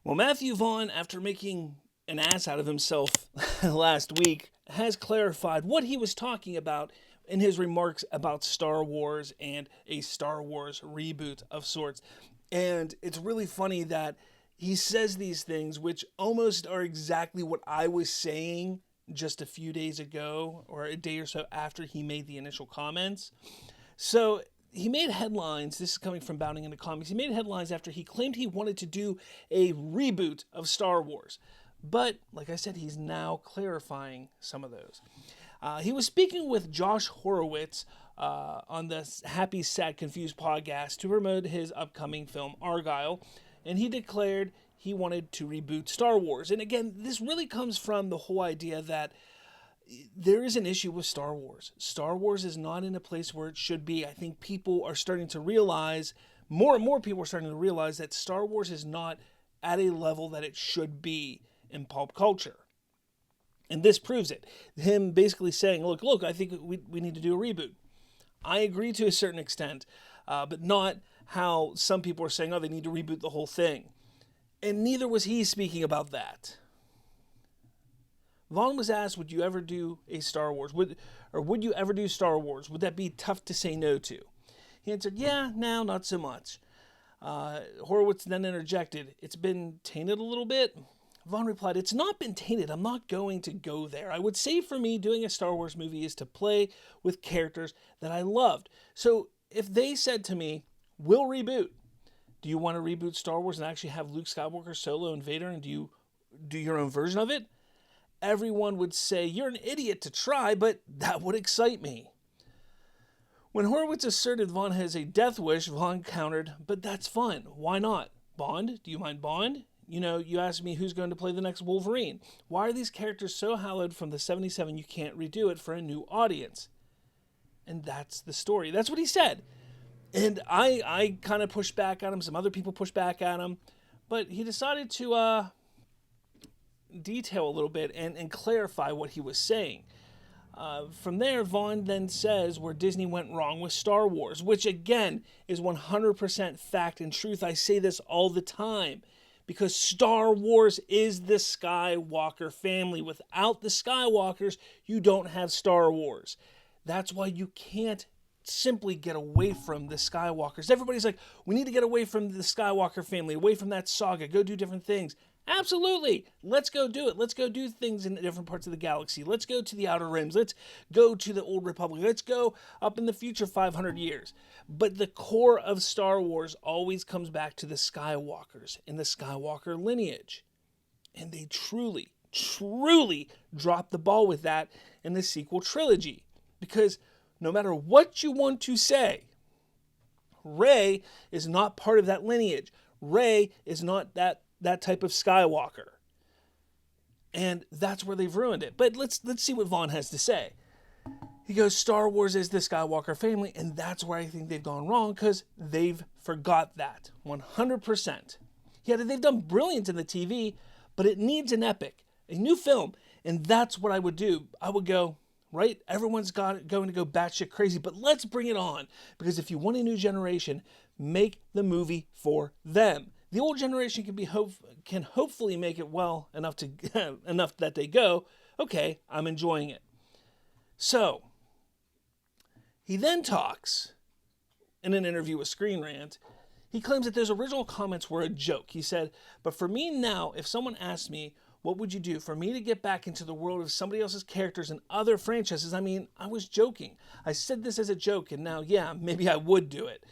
Well, Matthew Vaughn, after making an ass out of himself last week, has clarified what he was talking about in his remarks about Star Wars and a Star Wars reboot of sorts. And it's really funny that he says these things, which almost are exactly what I was saying just a few days ago, or a day or so after he made the initial comments. So he made headlines. This is coming from Bounding into Comics. He made headlines after he claimed he wanted to do a reboot of Star Wars. But, like I said, he's now clarifying some of those. He was speaking with Josh Horowitz on the Happy, Sad, Confused podcast to promote his upcoming film Argyle, and he declared he wanted to reboot Star Wars. And again, this really comes from the whole idea that there is an issue with Star Wars. Star Wars is not in a place where it should be. I think people are starting to realize, more and more people are starting to realize that Star Wars is not at a level that it should be in pulp culture. And this proves it. Him basically saying, look, I think we need to do a reboot. I agree to a certain extent, but not how some people are saying, oh, they need to reboot the whole thing. And neither was he speaking about that. Vaughn was asked, would you ever do a Star Wars? Would you ever do Star Wars? Would that be tough to say no to? He answered, yeah, no, not so much. Horowitz then interjected, it's been tainted a little bit. Vaughn replied, it's not been tainted. I'm not going to go there. I would say for me, doing a Star Wars movie is to play with characters that I loved. So if they said to me, we'll reboot, do you want to reboot Star Wars and actually have Luke Skywalker, Solo, and Vader, and do you do your own version of it? Everyone would say, you're an idiot to try, but that would excite me. When Horowitz asserted Vaughn has a death wish, Vaughn countered, but that's fun. Why not? Bond? Do you mind Bond? You know, you asked me who's going to play the next Wolverine. Why are these characters so hallowed from the 77 you can't redo it for a new audience? And that's the story. That's what he said. And I kind of pushed back at him. Some other people pushed back at him. But he decided to detail a little bit and clarify what he was saying. From there, Vaughn then says where Disney went wrong with Star Wars, which again is 100% fact and truth. I say this all the time because Star Wars is the Skywalker family. Without the Skywalkers, you don't have Star Wars. That's why you can't simply get away from the Skywalkers. Everybody's like, we need to get away from the Skywalker family, away from that saga, go do different things. Absolutely. Let's go do it. Let's go do things in different parts of the galaxy. Let's go to the Outer Rims. Let's go to the Old Republic. Let's go up in the future 500 years. But the core of Star Wars always comes back to the Skywalkers and the Skywalker lineage. And they truly, truly dropped the ball with that in the sequel trilogy. Because no matter what you want to say, Rey is not part of that lineage. Rey is not that type of Skywalker. And that's where they've ruined it. But let's see what Vaughn has to say. He goes, Star Wars is the Skywalker family, and that's where I think they've gone wrong, because they've forgot that 100%. Yeah, they've done brilliant in the TV, but it needs an epic, a new film, and that's what I would do. I would go, right, everyone's going to go batshit crazy, but let's bring it on, because if you want a new generation, make the movie for them. The old generation can hopefully make it well enough enough that they go, okay, I'm enjoying it. So, he then talks in an interview with Screen Rant. He claims that those original comments were a joke. He said, but for me now, if someone asked me, what would you do for me to get back into the world of somebody else's characters and other franchises? I mean, I was joking. I said this as a joke, and now, yeah, maybe I would do it.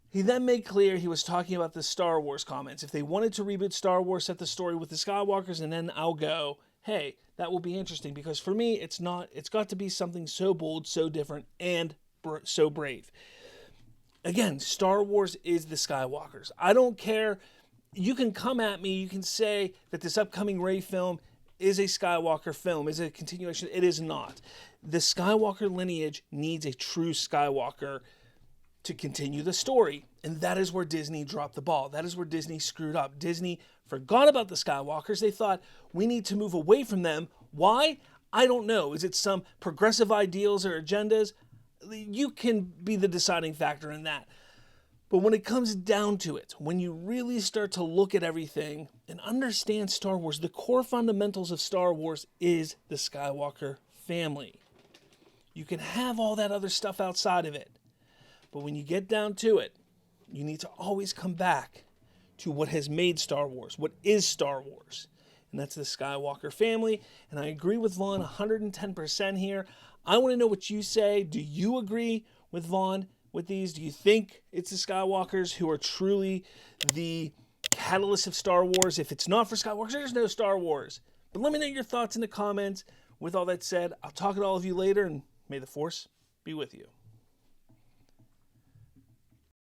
He then made clear he was talking about the Star Wars comments. If they wanted to reboot Star Wars, set the story with the Skywalkers, and then I'll go, hey, that will be interesting. Because for me, it's got to be something so bold, so different, and so brave. Again, Star Wars is the Skywalkers. I don't care. You can come at me. You can say that this upcoming Rey film is a Skywalker film, is a continuation. It is not. The Skywalker lineage needs a true Skywalker to continue the story. And that is where Disney dropped the ball. That is where Disney screwed up. Disney forgot about the Skywalkers. They thought, we need to move away from them. Why? I don't know. Is it some progressive ideals or agendas? You can be the deciding factor in that. But when it comes down to it, when you really start to look at everything and understand Star Wars, the core fundamentals of Star Wars is the Skywalker family. You can have all that other stuff outside of it, but when you get down to it, you need to always come back to what has made Star Wars, what is Star Wars, and that's the Skywalker family. And I agree with Vaughn 110% here. I want to know what you say. Do you agree with Vaughn with these? Do you think it's the Skywalkers who are truly the catalyst of Star Wars? If it's not for Skywalkers, there's no Star Wars. But let me know your thoughts in the comments. With all that said, I'll talk to all of you later, and may the Force be with you.